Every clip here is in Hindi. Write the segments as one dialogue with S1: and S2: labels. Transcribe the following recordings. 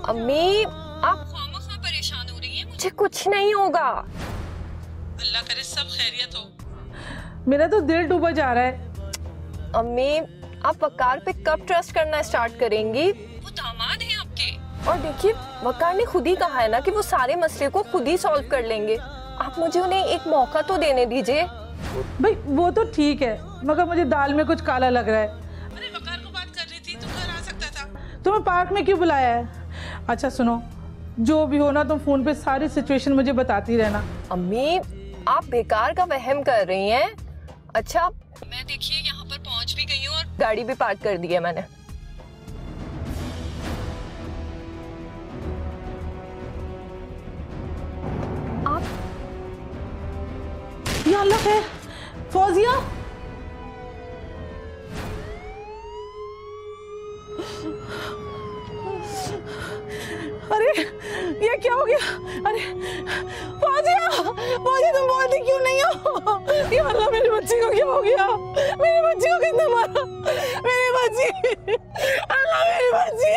S1: अम्मी आप खामखा परेशान हो रही हैं, मुझे कुछ नहीं होगा।
S2: अल्लाह करे सब खैरियत हो।
S3: मेरा तो दिल डूबा जा रहा है।
S1: अम्मी आप वकार पे कब ट्रस्ट करना स्टार्ट करेंगी? वो दामाद हैं आपके। और देखिए वकार ने खुद ही कहा है ना कि वो सारे मसले को खुद ही सॉल्व कर लेंगे। आप मुझे उन्हें एक मौका तो देने दीजिए।
S3: भाई वो तो ठीक है, मगर मुझे दाल में कुछ काला लग रहा है।
S2: अरे वकार को बात कर रही थी, तू घर आ सकता था।
S3: तुम्हें पार्क में क्यों बुलाया है? अच्छा सुनो, जो भी हो ना तुम फोन पे सारी सिचुएशन मुझे बताती रहना।
S1: अम्मी आप बेकार का वहम कर रही हैं। अच्छा मैं देखिए यहाँ पर पहुँच भी गई हूँ और गाड़ी भी पार्क कर दी है मैंने। आप
S3: या अल्लाह है, फौजिया अरे ये क्या हो गया? अरे फौजिया, फौजिया तुम बोलती क्यों नहीं हो? या अल्लाह मेरी बच्ची को क्या हो गया? मेरी बच्ची को किसने मारा? मेरी बच्ची, अल्लाह मेरी बच्ची।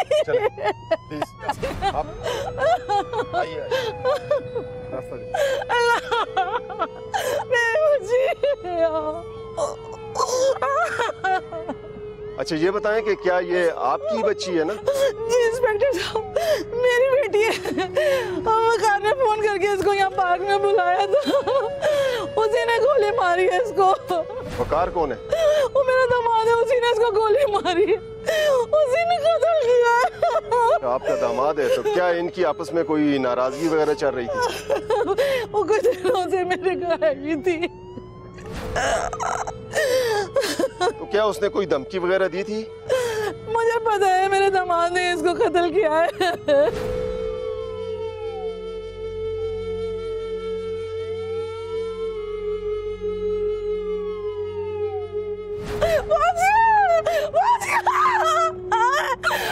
S3: अल्लाह मेरी बच्ची।
S4: अच्छा ये बताएं कि क्या ये आपकी बच्ची है ना?
S3: जी इंस्पेक्टर साहब, मेरी बेटी है। वकार ने फोन करके इसको यहाँ पार्क में बुलाया था, उसी ने गोली मारी है इसको।
S4: वकार कौन है?
S3: वो मेरा दामाद है, उसी ने इसको गोली मारी है, उसी ने कत्ल किया है।
S4: आपका दामाद है तो क्या इनकी आपस में कोई नाराजगी वगैरह चल रही थी?
S3: वो कुछ दिनों से मेरे घर आई थी।
S4: तो क्या उसने कोई धमकी वगैरह दी थी?
S3: मुझे पता है मेरे दामाद ने इसको कत्ल किया है।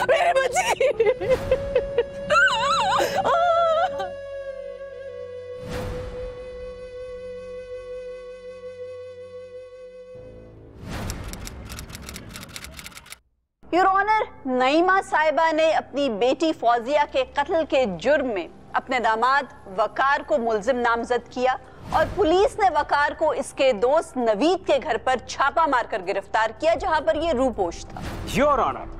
S3: मेरी बच्ची।
S5: योर ऑनर, नईमा साहिबा ने अपनी बेटी फौजिया के कत्ल के जुर्म में अपने दामाद वकार को मुल्जिम नामजद किया और पुलिस ने वकार को इसके दोस्त नवीद के घर पर छापा मारकर गिरफ्तार किया, जहां पर यह रूपोश था।
S6: योर ऑनर,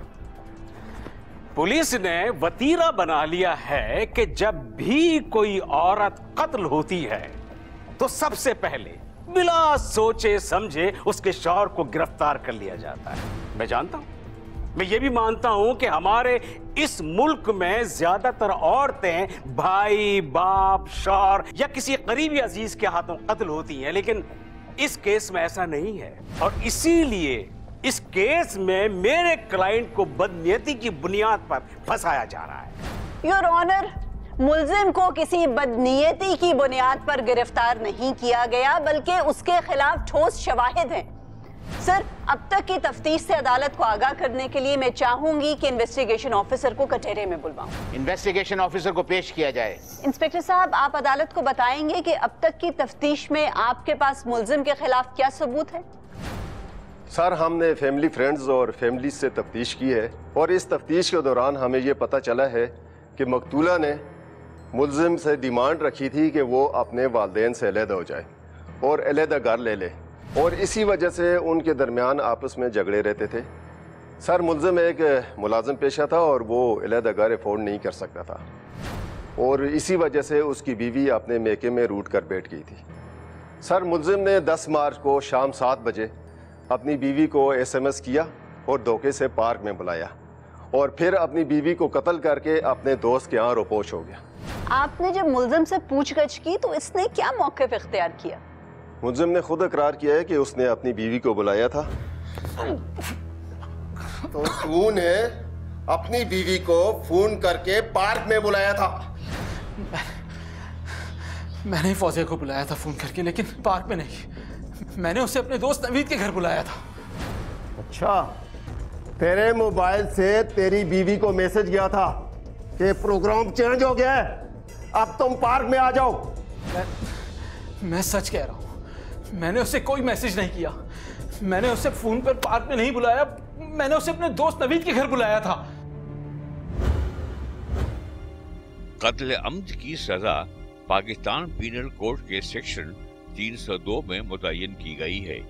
S6: पुलिस ने वतीरा बना लिया है कि जब भी कोई औरत कत्ल होती है तो सबसे पहले बिना सोचे समझे उसके शौहर को गिरफ्तार कर लिया जाता है। मैं जानता हूं, मैं ये भी मानता हूं कि हमारे इस मुल्क में ज्यादातर औरतें भाई, बाप, शौहर या किसी करीबी अजीज के हाथों कत्ल होती हैं, लेकिन इस केस में ऐसा नहीं है और इसीलिए इस केस में मेरे क्लाइंट को बदनीयती की बुनियाद पर फंसाया जा रहा है।
S5: योर ऑनर, मुल्जिम को किसी बदनीयती की बुनियाद पर गिरफ्तार नहीं किया गया, बल्कि उसके खिलाफ ठोस शवाहिद हैं। सर, अब तक की तफ्तीश से अदालत को आगाह करने के लिए मैं चाहूंगी कि इन्वेस्टिगेशन ऑफिसर को कचहरे में बुलवाऊं।
S7: इन्वेस्टिगेशन ऑफिसर को पेश किया जाए।
S5: इंस्पेक्टर साहब, आप अदालत को बताएंगे कि अब तक की तफ्तीश में आपके पास मुल्जिम के खिलाफ क्या सबूत है?
S4: सर, हमने फैमिली फ्रेंड्स और फैमिली से तफ्तीश की है और इस तफ्तीश के दौरान हमें ये पता चला है कि मकतूला ने मुल्जिम से डिमांड रखी थी कि वो अपने वालिदैन से अलहदा हो जाए और अलहदा घर ले ले, और इसी वजह से उनके दरमियान आपस में झगड़े रहते थे। सर, मुल्जिम एक मुलाजिम पेशा था और वो अलहदा घर अफोर्ड नहीं कर सकता था और इसी वजह से उसकी बीवी अपने मेके में रूट कर बैठ गई थी। सर, मुल्जिम ने 10 मार्च को शाम 7 बजे अपनी बीवी को SMS किया और धोखे से पार्क में बुलाया और फिर अपनी बीवी को कत्ल करके अपने दोस्त के यहाँ रोपोश हो गया।
S5: आपने जब मुल्जिम से पूछगछ की तो इसने क्या मौक़िफ़ इख्तियार किया?
S4: मुल्जिम ने खुद इकरार किया है कि उसने अपनी बीवी को बुलाया था।
S8: तो तूने अपनी बीवी को फोन करके पार्क में बुलाया था?
S9: मैंने फौजिया को बुलाया था फोन करके, लेकिन पार्क में नहीं। मैंने उसे अपने दोस्त नवीद के घर बुलाया था।
S8: अच्छा, तेरे मोबाइल से तेरी बीवी को मैसेज गया था कि प्रोग्राम चेंज हो गया है, अब तुम पार्क में आ जाओ।
S9: मैं सच कह रहा हूं, मैंने उसे कोई मैसेज नहीं किया। मैंने उसे फोन पर पार्क में नहीं बुलाया, मैंने उसे अपने दोस्त नवीद के घर बुलाया था।
S10: कत्ल अम्द की सजा पाकिस्तान पीनल कोड के सेक्शन 302 में मुतय्यन की गई है,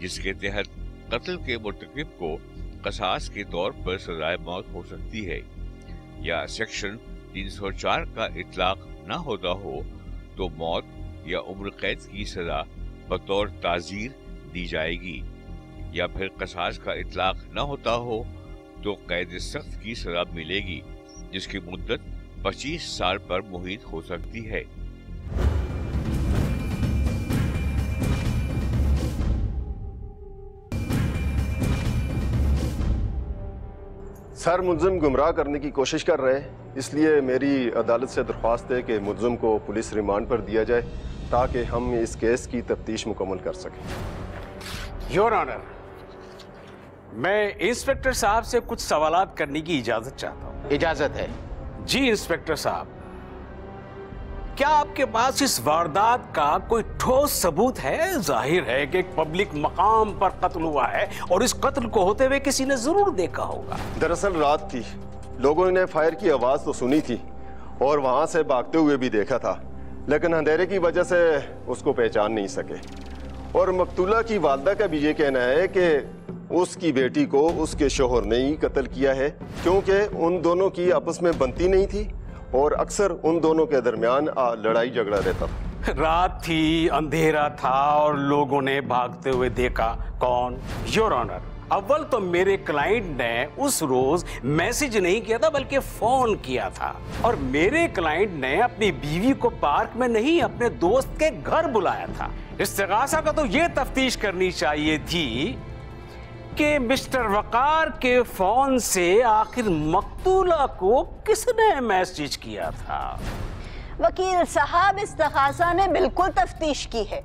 S10: जिसके तहत कत्ल के मुर्तकिब को कसास के तौर पर सजाए मौत हो सकती है, या सेक्शन 304 का इतलाक न होता हो तो मौत या उम्र कैद की सजा बतौर ताजीर दी जाएगी, या फिर कसास का इतलाक न होता हो तो कैद सख्त की सजा मिलेगी, जिसकी मुद्दत 25 साल पर मुहित हो सकती है।
S4: सर, मुल्जिम गुमराह करने की कोशिश कर रहे हैं, इसलिए मेरी अदालत से दरख्वास्त है कि मुल्जिम को पुलिस रिमांड पर दिया जाए ताकि हम इस केस की तफ्तीश मुकम्मल कर सकें।
S6: योर ऑनर, मैं इंस्पेक्टर साहब से कुछ सवालात करने की इजाजत चाहता हूँ।
S7: इजाजत है
S6: जी इंस्पेक्टर साहब, क्या आपके पास इस वारदात का कोई ठोस सबूत है? जाहिर है कि एक पब्लिक मकाम पर कत्ल हुआ है और इस कत्ल को होते हुए किसी ने जरूर देखा होगा।
S4: दरअसल रात थी, लोगों ने फायर की आवाज तो सुनी थी और वहां से भागते हुए भी देखा था, लेकिन अंधेरे की वजह से उसको पहचान नहीं सके। और मकतूला की वालदा का भी ये कहना है कि उसकी बेटी को उसके शोहर ने ही कत्ल किया है, क्योंकि उन दोनों की आपस में बनती नहीं थी और अक्सर उन दोनों के दरमियान लड़ाई झगड़ा रहता था।
S6: रात थी, अंधेरा था और लोगों ने भागते हुए देखा। कौन? योर ऑनर, अव्वल तो मेरे क्लाइंट ने उस रोज मैसेज नहीं किया था बल्कि फोन किया था, और मेरे क्लाइंट ने अपनी बीवी को पार्क में नहीं अपने दोस्त के घर बुलाया था। इस्तिगासा का तो ये तफ्तीश करनी चाहिए थी कि मिस्टर वकार के फोन से आखिर मकतूला को किसने मैसेज किया था।
S5: वकील साहब, इस्तिगासा ने बिल्कुल तफ्तीश की है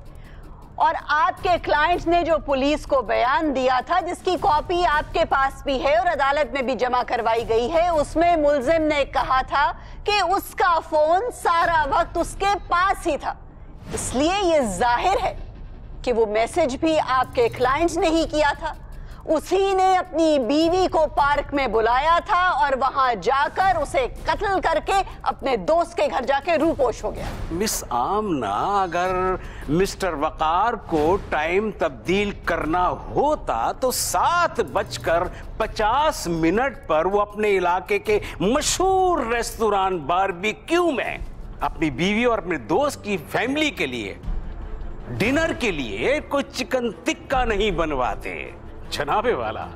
S5: और आपके क्लाइंट ने जो पुलिस को बयान दिया था, जिसकी कॉपी आपके पास भी है और अदालत में भी जमा करवाई गई है, उसमें मुल्जिम ने कहा था कि उसका फोन सारा वक्त उसके पास ही था। इसलिए ये जाहिर है कि वो मैसेज भी आपके क्लाइंट ने ही किया था। उसी ने अपनी बीवी को पार्क में बुलाया था और वहां जाकर उसे कत्ल करके अपने दोस्त के घर जाके रूपोश हो गया।
S6: मिस आमना, अगर मिस्टर वकार को टाइम तब्दील करना होता तो 7:50 पर वो अपने इलाके के मशहूर रेस्टोरेंट बारबेक्यू में अपनी बीवी और अपने दोस्त की फैमिली के लिए डिनर के लिए कोई चिकन टिक्का नहीं बनवाते। जनाबे वाला,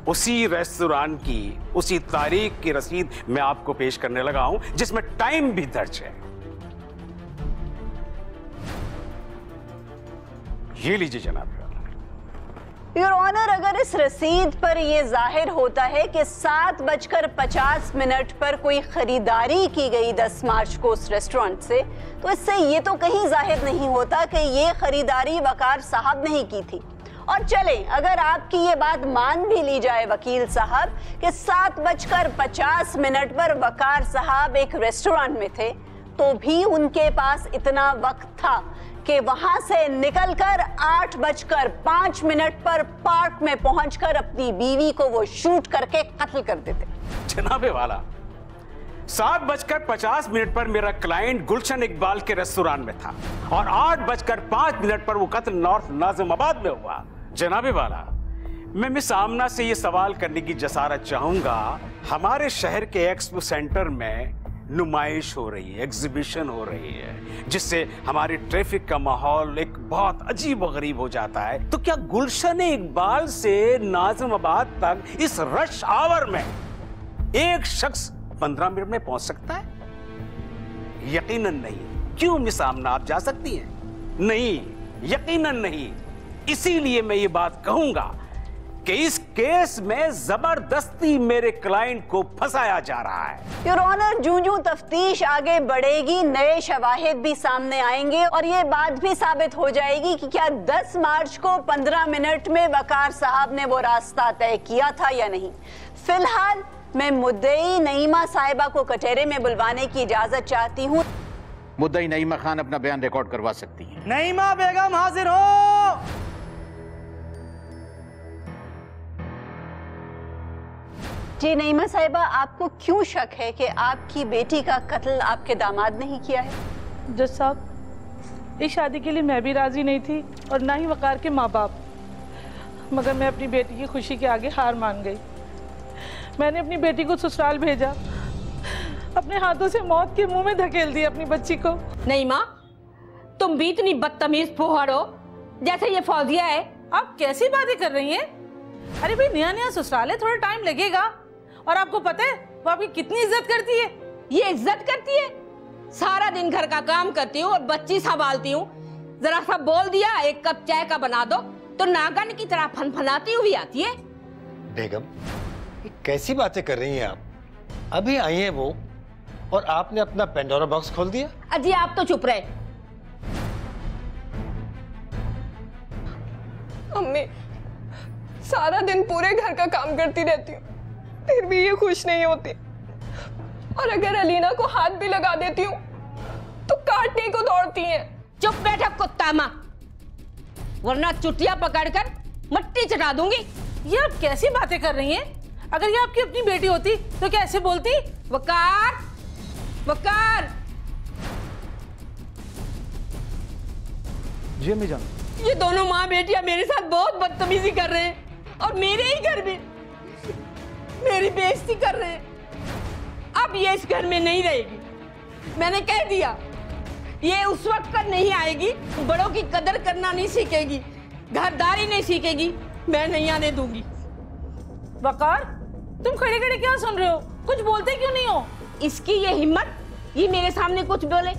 S6: उसी रेस्टोरेंट की उसी तारीख की रसीद मैं आपको पेश करने लगा हूं जिसमें टाइम भी दर्ज है। ये लीजिए जनाबे वाला।
S5: योर ऑनर, अगर इस रसीद पर यह जाहिर होता है कि 7:50 पर कोई खरीदारी की गई 10 मार्च को उस रेस्टोरेंट से, तो इससे ये तो कहीं जाहिर नहीं होता कि ये खरीदारी वकार साहब ने ही की थी। और चले, अगर आपकी ये बात मान भी ली जाए वकील साहब कि 7:50 पर वकार साहब एक रेस्टोरेंट में थे, तो भी उनके पास इतना वक्त था कि वहां से निकलकर 8:05 पर पार्क में पहुंचकर अपनी बीवी को वो शूट करके कत्ल कर देते।
S6: जनाबे वाला, 7:50 पर मेरा क्लाइंट गुलशन इकबाल के रेस्टोरेंट में था और 8:05 पर वो कत्ल नॉर्थ नाजिमाबाद में हुआ। जनाबे वाला, मैं मिस आमना से ये सवाल करने की जसारत चाहूंगा, हमारे शहर के एक्सपो सेंटर में नुमाइश हो रही है, एग्जीबिशन हो रही है, जिससे हमारे ट्रैफिक का माहौल एक बहुत अजीब व गरीब हो जाता है। तो क्या गुलशन इकबाल से नाजिमाबाद तक इस रश आवर में एक शख्स 15 मिनट में पहुंच सकता है? यकीनन नहीं। क्यों मिस आमना, आप जा सकती हैं? नहीं, यकीनन नहीं। इसीलिए मैं ये बात कहूंगा कि इस केस में जबरदस्ती मेरे क्लाइंट को फंसाया जा रहा है।
S5: योर ऑनर, जूं-जूं तफ्तीश आगे बढ़ेगी, नए शवाहिद भी सामने आएंगे और ये बात भी साबित हो जाएगी कि क्या 10 मार्च को 15 मिनट में वकार साहब ने वो रास्ता तय किया था या नहीं। फिलहाल मैं मुद्दई नईमा साहिबा को कचहरे में बुलवाने की इजाजत चाहती हूँ।
S7: मुद्दई नईमा खान अपना बयान रिकॉर्ड करवा सकती है।
S9: नईमा बेगम हाजिर हो।
S5: जी नईमा साहिबा, आपको क्यों शक है कि आपकी बेटी का कत्ल आपके दामाद ने ही किया है?
S3: जज साहब, इस शादी के लिए मैं भी राजी नहीं थी और ना ही वकार के माँ बाप, मगर मैं अपनी बेटी की खुशी के आगे हार मान गई। मैंने अपनी बेटी को ससुराल भेजा, अपने हाथों से मौत के मुंह में धकेल दी अपनी बच्ची को।
S11: नहीं माँ, तुम भी इतनी बदतमीज फुहड़ हो जैसे ये फौजिया है।
S3: आप कैसी बातें कर रही हैं? अरे भाई, नया नया ससुराल है, थोड़ा टाइम लगेगा। और आपको पता है वो आपकी कितनी इज्जत करती है?
S11: ये इज्जत करती है? सारा दिन घर का काम करती हूँ और बच्ची संभालती हूँ, जरा सा बोल दिया एक कप चाय का बना दो तो नागन की तरह फनफनाती हुई आती है।
S12: बेगम, ये कैसी बातें कर रही हैं आप? अभी आई हैं वो और आपने अपना पेंडोरा बॉक्स खोल दिया।
S11: अजी आप तो चुप रहे।
S1: अम्मी, सारा दिन पूरे घर का काम करती रहती हूँ, फिर भी ये खुश नहीं होती। और अगर अलीना को हाथ भी लगा देती हूँ तो काटने को दौड़ती हैं।
S11: चुप बैठा कुत्ता माँ, वरना चुटिया पकड़कर मट्टी चटा दूंगी।
S3: ये आप कैसी बातें कर रही हैं? अगर ये आपकी अपनी बेटी होती तो क्या ऐसे बोलती?
S11: वकार, वकार।
S9: जी अम्मी जान।
S11: ये दोनों माँ बेटियां मेरे साथ बहुत बदतमीजी कर रहे हैं और मेरे ही घर में मेरी बेइज्जती कर रहे हैं। अब ये इस घर में नहीं रहेगी, मैंने कह दिया। ये उस वक्त पर नहीं आएगी, बड़ों की कदर करना नहीं सीखेगी, घरदारी नहीं सीखेगी, मैं नहीं आने दूंगी।
S3: वकार, तुम खड़े खड़े क्या सुन रहे हो? कुछ बोलते क्यों नहीं हो?
S11: इसकी ये हिम्मत, ये मेरे सामने कुछ बोले।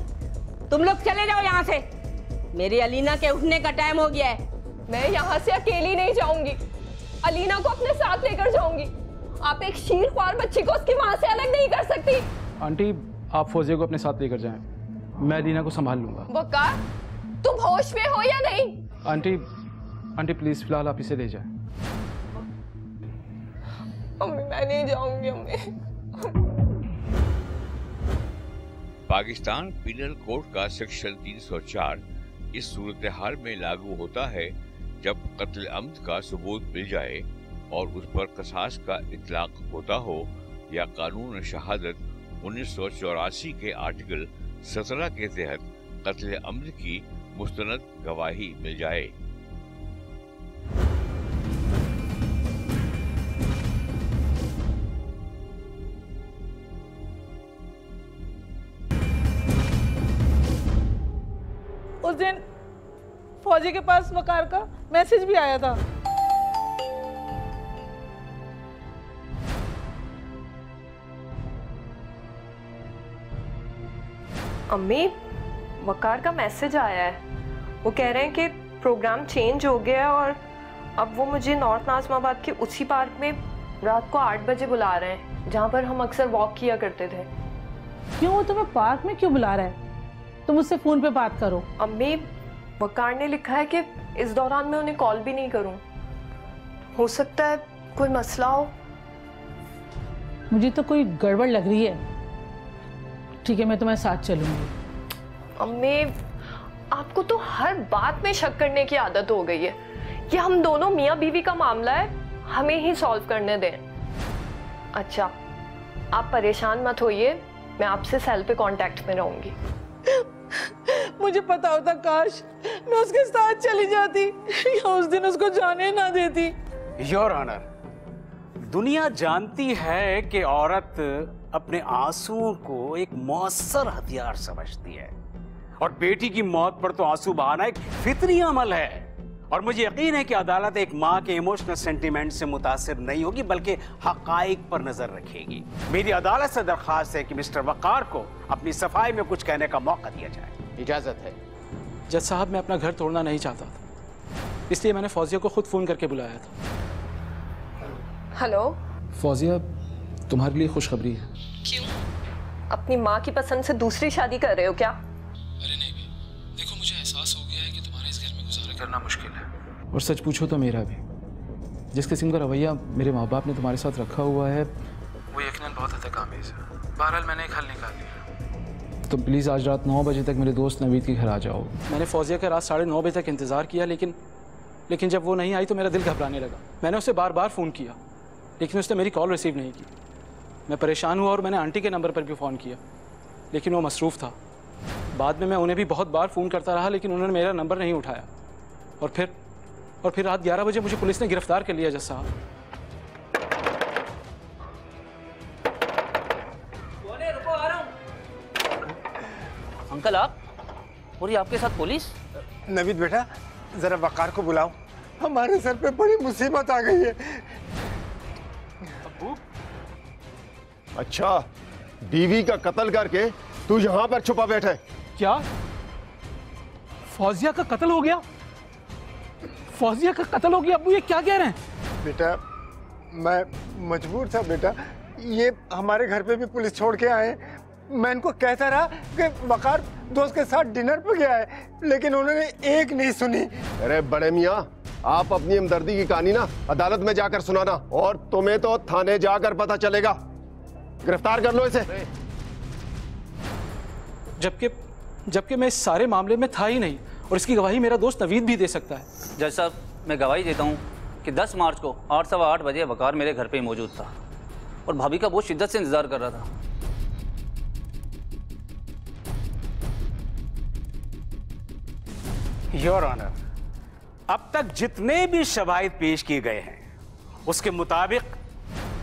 S11: तुम लोग चले जाओ यहाँ से, मेरी अलीना के उठने का टाइम हो गया है।
S1: मैं यहाँ से अकेली नहीं जाऊंगी, अलीना को अपने साथ लेकर जाऊंगी। आप एक शीरख्वार बच्ची को उसकी माँ से अलग नहीं कर सकती।
S9: आंटी, आप फौजिया को अपने साथ लेकर जाएं, मैं अलीना को संभाल लूंगा।
S1: वकार, तुम होश में हो या नहीं?
S9: आंटी प्लीज फिलहाल आप इसे ले जाएं।
S1: अम्मी, मैं नहीं जाऊंगी अम्मी।
S10: पाकिस्तान पीनल कोड का सेक्शन 304 इस सूरत हाल में लागू होता है जब कत्ल अम्द का सबूत मिल जाए और उस पर कसास का इतलाक होता हो या कानून शहादत 1984 के आर्टिकल 17 के तहत कत्ल अम्द की मुस्तनद गवाही मिल जाए।
S3: उस दिन फौजी के पास वकार का मैसेज भी आया था।
S1: अम्मी, वकार का मैसेज आया है। वो कह रहे हैं कि प्रोग्राम चेंज हो गया है और अब वो मुझे नॉर्थ नाज़िमाबाद के उसी पार्क में रात को 8 बजे बुला रहे हैं जहाँ पर हम अक्सर वॉक किया करते थे।
S3: क्यों? वो तुम्हें पार्क में क्यों बुला रहा है? तुम उससे फोन पे बात करो।
S1: अम्मी, वकार ने लिखा है कि इस दौरान मैं उन्हें कॉल भी नहीं करूं। हो सकता है कोई मसला हो।
S3: मुझे तो कोई गड़बड़ लग रही है। ठीक है, मैं तुम्हारे साथ चलूंगी।
S1: अम्मी, आपको तो हर बात में शक करने की आदत हो गई है। ये हम दोनों मियाँ बीवी का मामला है, हमें ही सॉल्व करने दें। अच्छा, आप परेशान मत होइए, मैं आपसे सेल पे कांटेक्ट में रहूंगी।
S3: मुझे पता होता, काश मैं उसके साथ चली जाती या उस दिन उसको जाने ना देती।
S6: योर ऑनर, दुनिया जानती है कि औरत अपने आंसुओं को एक मौसर हथियार समझती है और बेटी की मौत पर तो आंसू बहाना एक फितरी अमल है। और मुझे यकीन है कि अदालत एक माँ के इमोशनल सेंटीमेंट से मुतासिर नहीं होगी बल्कि हकाइक पर नजर रखेगी। मेरी अदालत से दरखास्त है कि मिस्टर वकार को अपनी सफाई में कुछ कहने का मौका दिया जाए।
S7: इजाजत है।
S9: जज साहब, मैं अपना घर तोड़ना नहीं चाहता था, इसलिए मैंने फौजिया को खुद फोन करके बुलाया था।
S1: हेलो
S9: फौजिया, तुम्हारे लिए खुशखबरी है।
S1: क्यों? अपनी माँ की पसंद से दूसरी शादी कर रहे हो क्या?
S9: अरे नहीं भी, देखो मुझे एहसास हो गया है कि तुम्हारे इस घर में गुजारा करना मुश्किल है, और सच पूछो तो मेरा भी। जिस किस्म का रवैया मेरे माँ बाप ने तुम्हारे साथ रखा हुआ है वो यकीनन बहुत हद तक आमेज़ है। बहरहाल मैंने एक हल निकाल लिया। तो प्लीज़ आज रात 9 बजे तक मेरे दोस्त नवीद के घर आ जाओ। मैंने फौजिया का रात 9:30 बजे तक इंतज़ार किया, लेकिन जब वो नहीं आई तो मेरा दिल घबराने लगा। मैंने उसे बार बार फ़ोन किया लेकिन उसने मेरी कॉल रिसीव नहीं की। मैं परेशान हुआ और मैंने आंटी के नंबर पर भी फ़ोन किया, लेकिन वो मसरूफ़ था। बाद में मैं उन्हें भी बहुत बार फ़ोन करता रहा, लेकिन उन्होंने मेरा नंबर नहीं उठाया। और फिर रात 11 बजे मुझे पुलिस ने गिरफ्तार कर लिया जज साहब।
S13: अंकल आप और ये आपके साथ पुलिस?
S12: नवीद बेटा, जरा वकार को बुलाओ, हमारे सर पे बड़ी मुसीबत आ गई है।
S8: अच्छा, बीवी का कत्ल करके तू यहाँ पर छुपा बैठा है?
S9: क्या फौजिया का कत्ल हो गया? फौजिया का कत्ल हो गया? अब्बू ये क्या कह रहे हैं?
S12: बेटा मैं मजबूर था बेटा, ये हमारे घर पे भी पुलिस छोड़ के आए। मैं इनको कहता रहा कि वकार दोस्त के साथ डिनर पे गया है, लेकिन उन्होंने एक नहीं सुनी।
S8: अरे बड़े मियाँ, आप अपनी हमदर्दी की कहानी ना अदालत में जाकर सुनाना, और तुम्हें तो थाने जाकर पता चलेगा। गिरफ्तार कर लो इसे।
S9: जबकि मैं इस सारे मामले में था ही नहीं, और इसकी गवाही मेरा दोस्त नवीद भी दे सकता है।
S13: जज साहब, मैं गवाही देता हूँ कि 10 मार्च को 8:15 बजे वकार मेरे घर पे ही मौजूद था और भाभी का बहुत शिद्दत से इंतजार कर रहा था।
S6: योर ऑनर, अब तक जितने भी शवाहिद पेश किए गए हैं उसके मुताबिक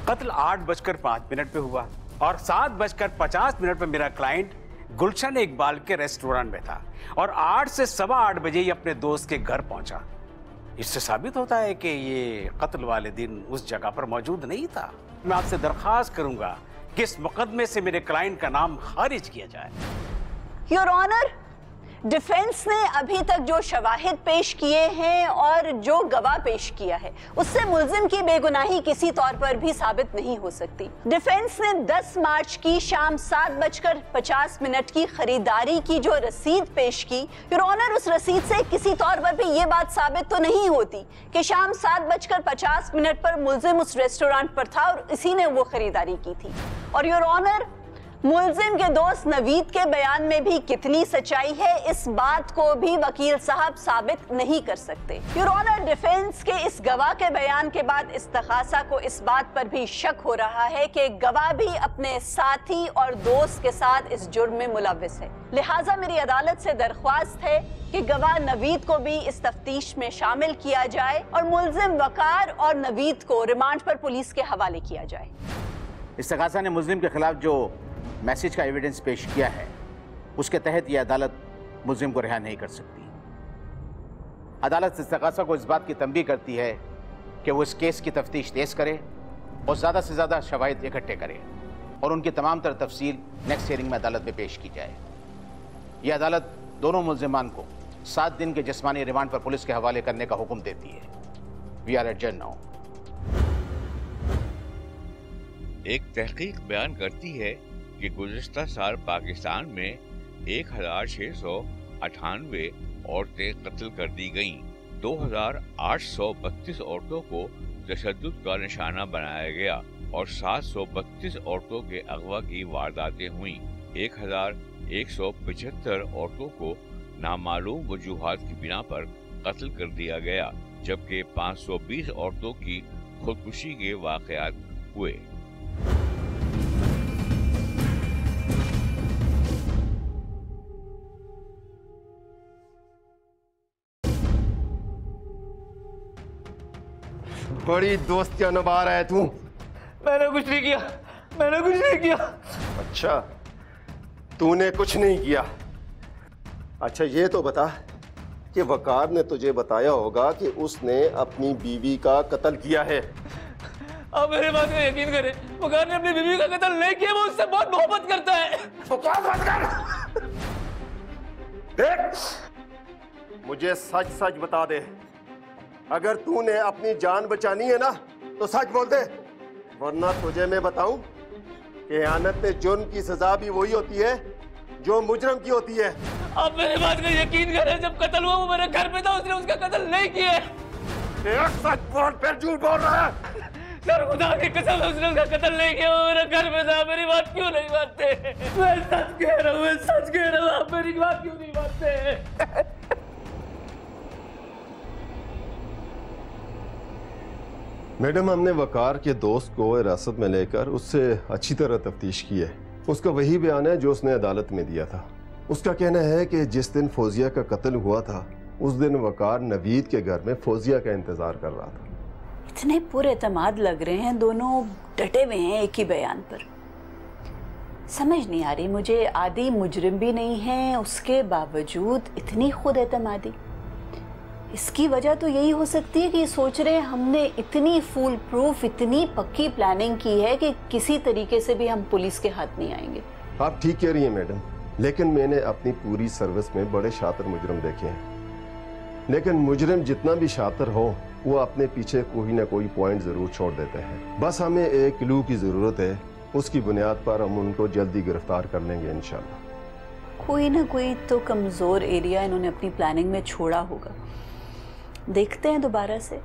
S6: कत्ल 8:05 पे हुआ और 7:50 पे मेरा क्लाइंट गुलशन इकबाल के रेस्टोरेंट में था और 8 से 8:15 बजे ही अपने दोस्त के घर पहुंचा। इससे साबित होता है कि ये कत्ल वाले दिन उस जगह पर मौजूद नहीं था। मैं आपसे दरख्वास्त करूंगा कि इस मुकदमे से मेरे क्लाइंट का नाम खारिज किया जाए।
S5: योर ऑनर, डिफेंस ने अभी तक जो शवाहिद पेश किए हैं और जो गवाह पेश किया है, उससे मुल्जिम की बेगुनाही किसी तौर पर भी साबित नहीं हो सकती। डिफेंस ने 10 मार्च की शाम 7:50 की खरीदारी की जो रसीद पेश की, योर ऑनर, उस रसीद से किसी तौर पर भी ये बात साबित तो नहीं होती कि शाम 7:50 पर मुल्जिम उस रेस्टोरेंट पर था और इसी ने वो खरीदारी की थी। और योर ऑनर, मुल्जिम के दोस्त नवीद के बयान में भी कितनी सच्चाई है, इस बात को भी वकील साहब साबित नहीं कर सकते। योर ऑनर, डिफेंस के इस गवाह के बयान के बाद इस्तग़ासा को इस बात पर भी शक हो रहा है कि गवाह भी अपने साथी और दोस्त के साथ इस जुर्म में मुलव्विस है। लिहाजा मेरी अदालत से दरख्वास्त है कि गवाह नवीद को भी इस तफ्तीश में शामिल किया जाए और मुल्जिम वकार और नवीद को रिमांड पर पुलिस के हवाले किया जाए।
S7: इस्तग़ासा ने मुल्जिम के खिलाफ जो मैसेज का एविडेंस पेश किया है, उसके तहत यह अदालत मुल्जिम को रिहा नहीं कर सकती। अदालत इस्तग़ासा को इस बात की तंबीह करती है कि वो इस केस की तफ्तीश तेज करे और ज़्यादा से ज़्यादा शवाहिद इकट्ठे करे और उनकी तमाम तर तफसील नेक्स्ट हियरिंग में अदालत में पेश की जाए। यह अदालत दोनों मुल्जिमान को 7 दिन के जिस्मानी रिमांड पर पुलिस के हवाले करने का हुक्म देती है। We are adjourned now.
S10: एक तहकीक बयान करती है कि गुज़िश्ता साल पाकिस्तान में 1698 औरतें कत्ल कर दी गईं। 2832 औरतों को तशद्दुद का निशाना बनाया गया और 732 औरतों के अगवा की वारदातें हुईं। 1175 औरतों को नामालूम वजूहात की बिना पर कत्ल कर दिया गया, जबकि 520 औरतों की खुदकुशी के वाक़यात हुए।
S8: बड़ी दोस्तियां निभा रहा है तू।
S13: मैंने कुछ नहीं किया, मैंने कुछ नहीं किया।
S8: अच्छा, तूने कुछ नहीं किया। अच्छा ये तो बता कि वकार ने तुझे बताया होगा कि उसने अपनी बीवी का कत्ल किया है।
S13: आप मेरी बात को यकीन करें, वकार ने अपनी बीवी का कत्ल नहीं किया, वो उससे बहुत मोहब्बत करता है।
S8: बकवास मत कर। देख, मुझे सच सच बता दे। अगर तूने अपनी जान बचानी है ना तो सच बोल दे, वरना तुझे मैं बताऊं कि इहानत जुर्म की सजा भी वही होती है जो मुजरम की होती है।
S13: आप मेरी बात को यकीन करें, जब कत्ल हुआ वो मेरे घर पे था, उसने उसका कत्ल नहीं किया।
S8: सच बोल, फिर झूठ बोल रहा है।
S13: सर खुदा की कसम, उसने उसका कत्ल नहीं किया, वो मेरे घर पे था। मेरी बात क्यों नहीं मानते? मैं सच कह रहा हूँ, मैं सच कह रहा हूँ, आप मेरी बात क्यों नहीं मानते?
S4: मैडम, हमने वकार के दोस्त को हिरासत में लेकर उससे अच्छी तरह तफ्तीश की है। उसका वही बयान है जो उसने अदालत में दिया था। उसका कहना है कि जिस दिन फौजिया का कत्ल हुआ था उस दिन वकार नवीद के घर में फौजिया का इंतजार कर रहा था।
S5: इतने पुरएतमाद लग रहे हैं, दोनों डटे हुए हैं एक ही बयान पर। समझ नहीं आ रही मुझे, आदि मुजरिम भी नहीं है, उसके बावजूद इतनी खुद एतमादी। इसकी वजह तो यही हो सकती है कि सोच रहे हैं हमने इतनी फुल प्रूफ, इतनी पक्की प्लानिंग की है कि किसी तरीके से भी हम पुलिस के हाथ नहीं आएंगे।
S4: आप ठीक कह रही हैं मैडम, लेकिन मैंने अपनी पूरी सर्विस में बड़े शातिर मुजरिम देखे हैं। लेकिन मुजरिम जितना भी शातिर हो वो अपने पीछे कोई ना कोई पॉइंट जरूर छोड़ देते हैं। बस हमें एक क्लू की जरूरत है, उसकी बुनियाद पर हम उनको जल्दी गिरफ्तार कर लेंगे इंशाल्लाह।
S5: कोई ना कोई तो कमजोर एरिया इन्होंने अपनी प्लानिंग में छोड़ा होगा। देखते हैं दोबारा से।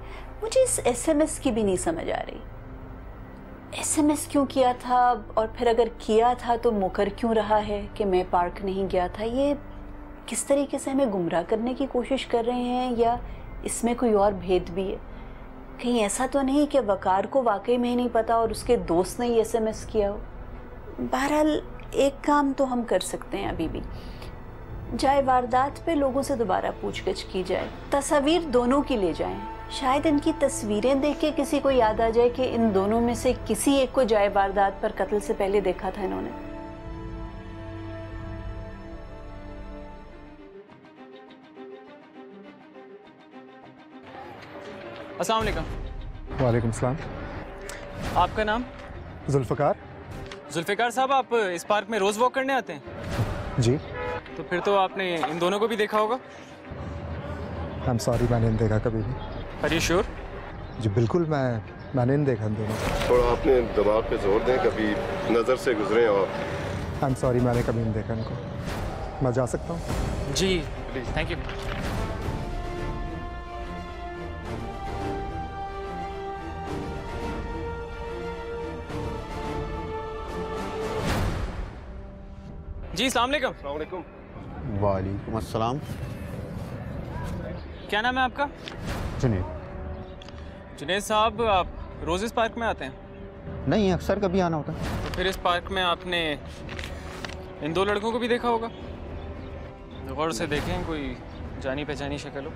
S5: मुझे इस एसएमएस की भी नहीं समझ आ रही, एसएमएस क्यों किया था, और फिर अगर किया था तो मुकर क्यों रहा है कि मैं पार्क नहीं गया था। ये किस तरीके से हमें गुमराह करने की कोशिश कर रहे हैं, या इसमें कोई और भेद भी है? कहीं ऐसा तो नहीं कि वकार को वाकई में ही नहीं पता और उसके दोस्त ने ही एसएमएस किया हो। बहरहाल एक काम तो हम कर सकते हैं अभी भी, जाए वारदात पे लोगों से दोबारा पूछगिछ की जाए, तस्वीर दोनों की ले जाएं। शायद इनकी तस्वीरें देख के किसी को याद आ जाए कि इन दोनों में से किसी एक को जाए वारदात पर कत्ल से पहले देखा था इन्होंने।
S9: अस्सलाम वालेकुम।
S12: वालेकुम सलाम।
S9: आपका नाम?
S12: जुल्फ़िकार।
S9: जुल्फ़िकार साहब, आप इस पार्क में रोज वॉक करने आते हैं?
S12: जी।
S9: तो फिर तो आपने इन दोनों को भी देखा होगा।
S12: आई एम सॉरी, मैंने नहीं देखा कभी भी।
S9: Are you sure?
S12: जी बिल्कुल, मैंने नहीं देखा इन दोनों।
S4: थोड़ा अपने दिमाग पे जोर दें, कभी नज़र से गुजरे। और
S12: आई एम सॉरी, मैंने कभी नहीं देखा इनको। मैं जा सकता हूँ?
S9: जी थैंक यू। जी अस्सलाम वालेकुम।
S7: वालेकुम अस्सलाम।
S9: क्या नाम है आपका?
S12: जुनैद।
S9: जुनैद साहब, आप रोज इस पार्क में आते हैं?
S7: नहीं, अक्सर कभी आना होता है।
S9: तो फिर इस पार्क में आपने इन दो लड़कों को भी देखा होगा। गौर से देखें, कोई जानी पहचानी शक्ल हो।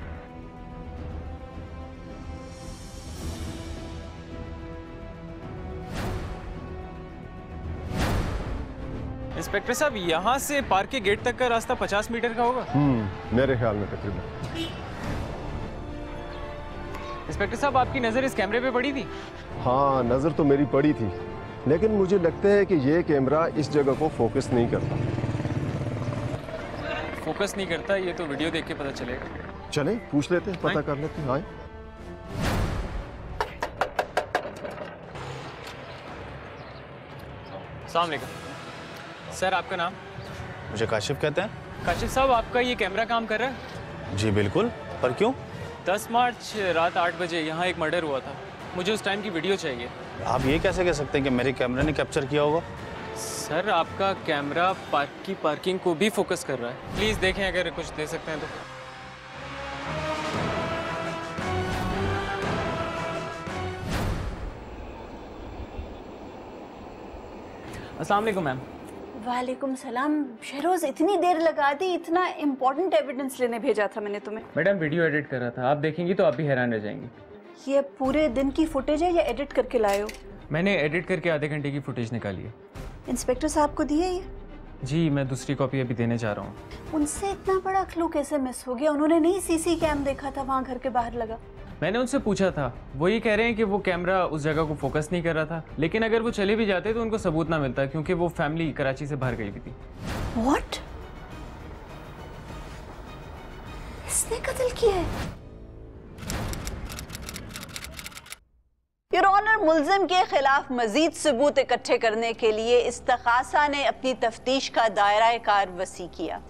S9: इंस्पेक्टर साहब, यहाँ से पार्क के गेट तक का रास्ता 50 मीटर का होगा।
S4: मेरे ख्याल में तकरीबन।
S9: इंस्पेक्टर साहब, आपकी नजर इस कैमरे पे पड़ी थी?
S4: हाँ, नजर तो मेरी पड़ी थी, लेकिन मुझे लगता है कि ये कैमरा इस जगह को फोकस नहीं करता।
S9: फोकस नहीं करता, ये तो वीडियो देख के पता चलेगा।
S4: चले पूछ लेते हैं, पता कर लेते हैं। आए।
S9: अस्सलाम वालेकुम। सर, आपका नाम?
S14: मुझे काशिफ कहते हैं।
S9: काशिफ साहब, आपका ये कैमरा काम कर रहा है?
S14: जी बिल्कुल, पर क्यों?
S9: 10 मार्च रात 8 बजे यहाँ एक मर्डर हुआ था। मुझे उस टाइम की वीडियो चाहिए।
S14: आप ये कैसे कह सकते हैं कि मेरे कैमरे ने कैप्चर किया होगा?
S9: सर, आपका कैमरा पार्क की पार्किंग को भी फोकस कर रहा है। प्लीज़ देखें, अगर कुछ दे सकते हैं तो। अस्सलाम वालेकुम मैम।
S5: वालेकुम सलाम। शहरोज, इतनी देर लगा दी, इतना इम्पोर्टेंट एविडेंस लेने भेजा था मैंने तुम्हें।
S9: मैडम, वीडियो एडिट कर रहा था, आप देखेंगी तो आप भी हैरान रह जाएंगी।
S5: ये पूरे दिन की फुटेज है या एडिट करके लाए हो?
S9: मैंने एडिट करके आधे घंटे की फुटेज निकाली है।
S5: इंस्पेक्टर साहब को दी है ये?
S9: जी, मैं दूसरी कॉपी अभी देने जा रहा हूँ।
S5: उनसे इतना बड़ा क्लू कैसे मिस हो गया? उन्होंने नहीं सीसी कैम देखा था वहाँ घर के बाहर लगा?
S9: मैंने उनसे पूछा था, वो ये कह रहे हैं कि वो कैमरा उस जगह को फोकस नहीं कर रहा था, लेकिन अगर वो चले भी जाते तो उनको सबूत ना मिलता, क्योंकि वो फैमिली कराची से बाहर गई हुई थी।
S5: What? इसने कत्ल किया है? योर ऑनर, मुल्जिम के खिलाफ मजीद सबूत इकट्ठे करने के लिए इस्तखासा ने अपनी तफ्तीश का दायरा कार वसी किया।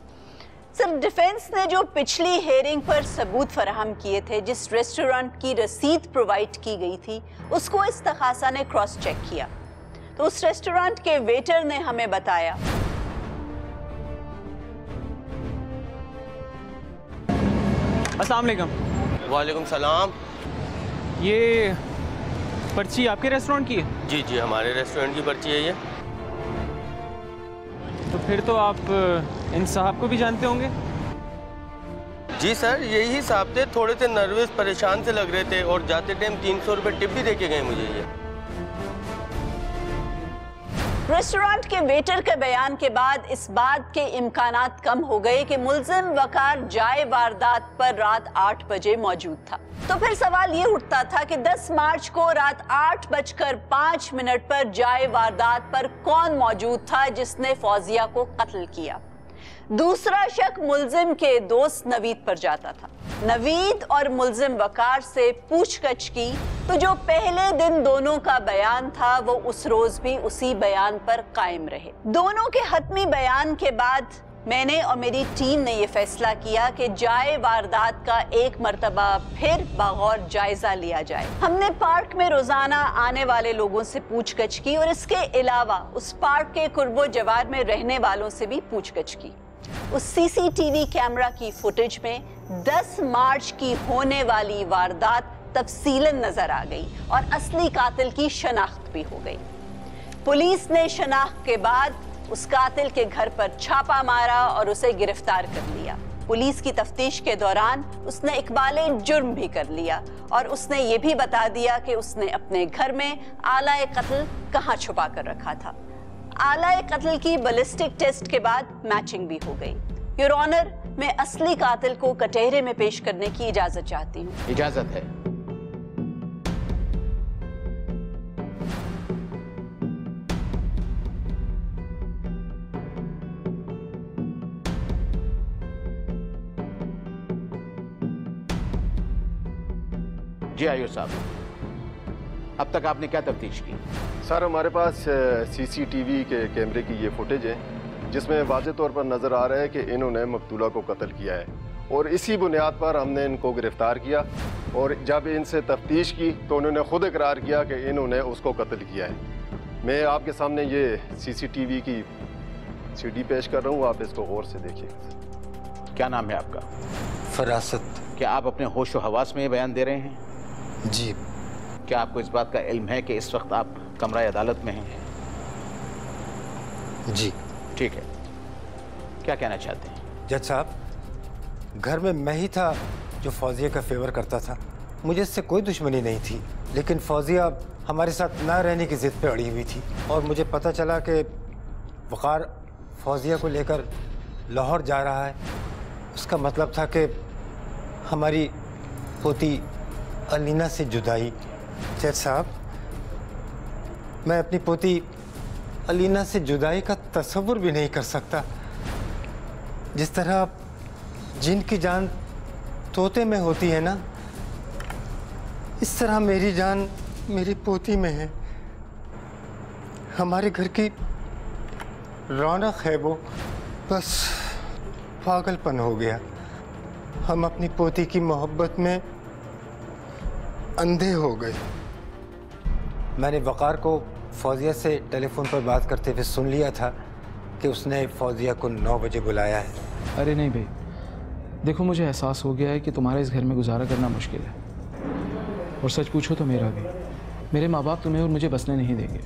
S5: सिर्फ डिफेंस ने जो पिछली हेयरिंग पर सबूत फराहम किए थे, जिस रेस्टोरेंट की रसीद प्रोवाइड की गई थी, उसको इस्तखासा ने क्रॉस चेक किया तो उस रेस्टोरेंट के वेटर ने हमें बताया
S9: अस्सलाम वालेकुम।
S15: वालेकुम सलाम।
S9: ये
S15: पर्ची आपके रेस्टोरेंट की है?
S16: जी जी, हमारे रेस्टोरेंट की पर्ची है ये।
S15: तो फिर तो आप इन साहब को भी जानते होंगे?
S16: जी सर, यही साहब थे, थोड़े से नर्वस परेशान से लग रहे थे और जाते टाइम 300 रुपये टिप भी देके गए मुझे ये।
S5: रेस्टोरेंट के वेटर के बयान के बाद इस बात के इम्कानात कम हो गए कि मुल्जिम वकार जाए वारदात पर रात 8 बजे मौजूद था। तो फिर सवाल ये उठता था कि 10 मार्च को रात 8:05 पर जाए वारदात पर कौन मौजूद था जिसने फौजिया को कत्ल किया। दूसरा शक मुल्जिम के दोस्त नवीद पर जाता था। नवीद और मुल्जिम वकार से पूछताछ की तो जो पहले दिन दोनों का बयान था वो उस रोज भी उसी बयान पर कायम रहे। दोनों के हतमी बयान के बाद मैंने और मेरी टीम ने ये फैसला किया कि जाए वारदात का एक मर्तबा फिर बगौर जायजा लिया जाए। हमने पार्क में रोजाना आने वाले लोगों से पूछताछ की और इसके अलावा उस पार्क के कुर्बो जवार में रहने वालों से भी पूछताछ की। उस सीसीटीवी कैमरा की फुटेज में 10 मार्च की होने वाली वारदात तफसीलन नजर आ गई और असली कातिल की शनाख्त भी हो गई। पुलिस ने शनाख्त के बाद उस कातिल के घर पर छापा मारा और उसे गिरफ्तार कर लिया। पुलिस की तफ्तीश के दौरान उसने इकबाले जुर्म भी कर लिया और उसने ये भी बता दिया कि उसने अपने घर में आलाए कत्ल कहाँ छुपा कर रखा था। आलाए कत्ल की बैलिस्टिक टेस्ट के बाद मैचिंग भी हो गई। योर ऑनर, मैं असली कातिल को कटहरे में पेश करने की इजाजत चाहती हूँ।
S7: इजाजत है। जी आयुष साहब, अब तक आपने क्या तफ्तीश की?
S4: सर, हमारे पास सीसीटीवी के कैमरे की ये फुटेज है जिसमें वाज़े तौर पर नज़र आ रहा है कि इन्होंने मकतूला को कत्ल किया है और इसी बुनियाद पर हमने इनको गिरफ्तार किया और जब इनसे तफ्तीश की तो उन्होंने खुद इकरार किया कि इन्होंने उसको कत्ल किया है। मैं आपके सामने ये सीसीटीवी की सीडी पेश कर रहा हूँ, आप इसको गौर से देखिए।
S7: क्या नाम है आपका?
S12: फरासत।
S7: क्या आप अपने होश व हवास में ये बयान दे रहे हैं?
S12: जी।
S7: क्या आपको इस बात का इल्म है कि इस वक्त आप कमरा अदालत में हैं?
S12: जी।
S7: ठीक है, क्या कहना चाहते हैं?
S12: जज साहब, घर में मैं ही था जो फौजिया का फेवर करता था। मुझे इससे कोई दुश्मनी नहीं थी, लेकिन फौजिया हमारे साथ ना रहने की जिद पे अड़ी हुई थी और मुझे पता चला कि वकार फौजिया को लेकर लाहौर जा रहा है। उसका मतलब था कि हमारी पोती अलीना से जुदाई। जज साहब, मैं अपनी पोती अलीना से जुदाई का तस्वुर भी नहीं कर सकता। जिस तरह जिन की जान तोते में होती है ना, इस तरह मेरी जान मेरी पोती में है। हमारे घर की रौनक है वो, बस पागलपन हो गया। हम अपनी पोती की मोहब्बत में अंधे हो गए। मैंने वकार को फौजिया से टेलीफोन पर बात करते हुए सुन लिया था कि उसने फौजिया को 9 बजे बुलाया है।
S9: अरे नहीं भाई, देखो मुझे एहसास हो गया है कि तुम्हारा इस घर में गुजारा करना मुश्किल है और सच पूछो तो मेरा भी। मेरे माँ बाप तुम्हें और मुझे बसने नहीं देंगे।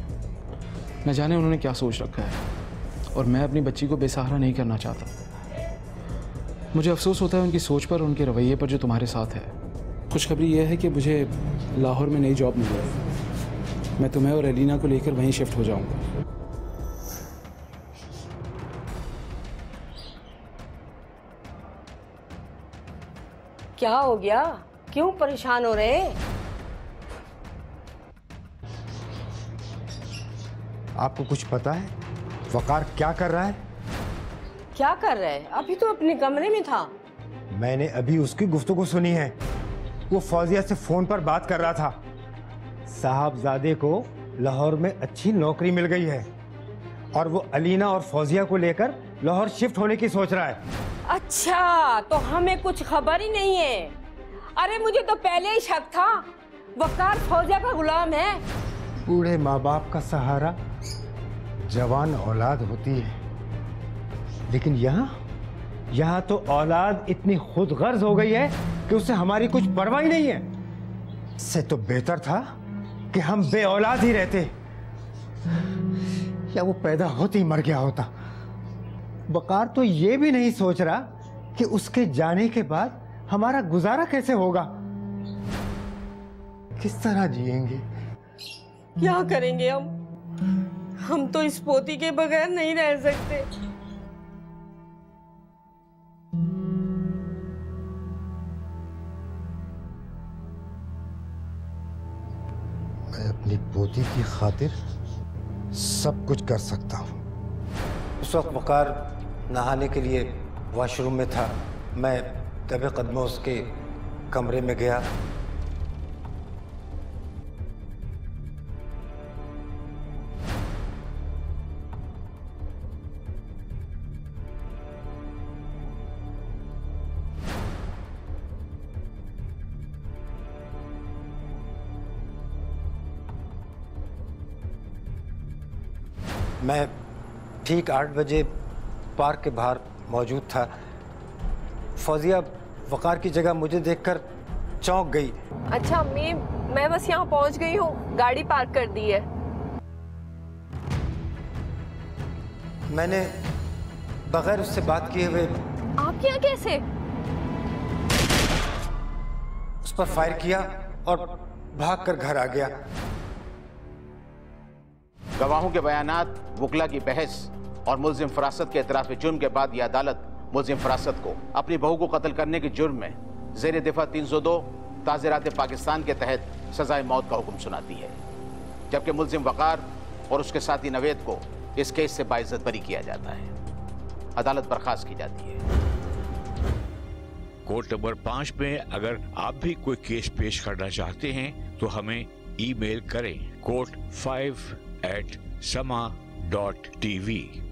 S9: न जाने उन्होंने क्या सोच रखा है और मैं अपनी बच्ची को बेसहारा नहीं करना चाहता। मुझे अफसोस होता है उनकी सोच पर, उनके रवैये पर जो तुम्हारे साथ है। खुशखबरी यह है कि मुझे लाहौर में नई जॉब मिल गई है। मैं तुम्हें और एलिना को लेकर वहीं शिफ्ट हो जाऊंगा।
S11: क्या हो गया? क्यों परेशान हो रहे हैं?
S12: आपको कुछ पता है वकार क्या कर रहा है?
S11: क्या कर रहा है? अभी तो अपने कमरे में था।
S12: मैंने अभी उसकी गुफ्तगू सुनी है। वो फौजिया से फोन पर बात कर रहा था। साहबजादे को लाहौर में अच्छी नौकरी मिल गई है और वो अलीना और फौजिया को लेकर लाहौर शिफ्ट होने की सोच रहा है।
S11: अच्छा, तो हमें कुछ खबर ही नहीं है। अरे मुझे तो पहले ही शक था वकार फौजिया का गुलाम है।
S12: बूढ़े माँ बाप का सहारा जवान औलाद होती है, लेकिन यहाँ तो औलाद इतनी खुदगर्ज हो गई है कि उसे हमारी कुछ परवाह ही नहीं है। इससे तो बेहतर था कि हम बे औलाद ही रहते या वो पैदा होते ही मर गया होता। वकार तो ये भी नहीं सोच रहा कि उसके जाने के बाद हमारा गुजारा कैसे होगा, किस तरह जिएंगे।
S11: क्या करेंगे हम तो इस पोती के बगैर नहीं रह सकते।
S12: मैं अपनी पोती की खातिर सब कुछ कर सकता हूँ। उस वक्त वकार नहाने के लिए वॉशरूम में था। मैं दबे कदमों उसके कमरे में गया। मैं ठीक 8 बजे पार्क के बाहर मौजूद था। फौजिया वकार की जगह मुझे देखकर चौंक गई।
S1: अच्छा अम्मी, मैं बस यहाँ पहुँच गई हूँ, गाड़ी पार्क कर दी है।
S12: मैंने बगैर उससे बात किए हुए
S1: आपके यहाँ कैसे?
S12: उस पर फायर किया और भागकर घर आ गया।
S7: गवाहों के बयानात, वकला की बहस और मुल्जिम फरासत के एतराफ़ जुर्म के बाद यह अदालत मुल्जिम फरासत को अपनी बहू को कत्ल करने के जुर्म में ज़ेर दिफा 302 ताज़ीरात पाकिस्तान के तहत सजाए मौत का हुक्म सुनाती है, जबकि मुल्जिम वकार और उसके साथी नवेद को इस केस से बाइज्जत बरी किया जाता है। अदालत बर्खास्त की जाती है।
S10: कोर्ट नंबर 5 में अगर आप भी कोई केस पेश करना चाहते हैं तो हमें ईमेल करें court5@sama.tv।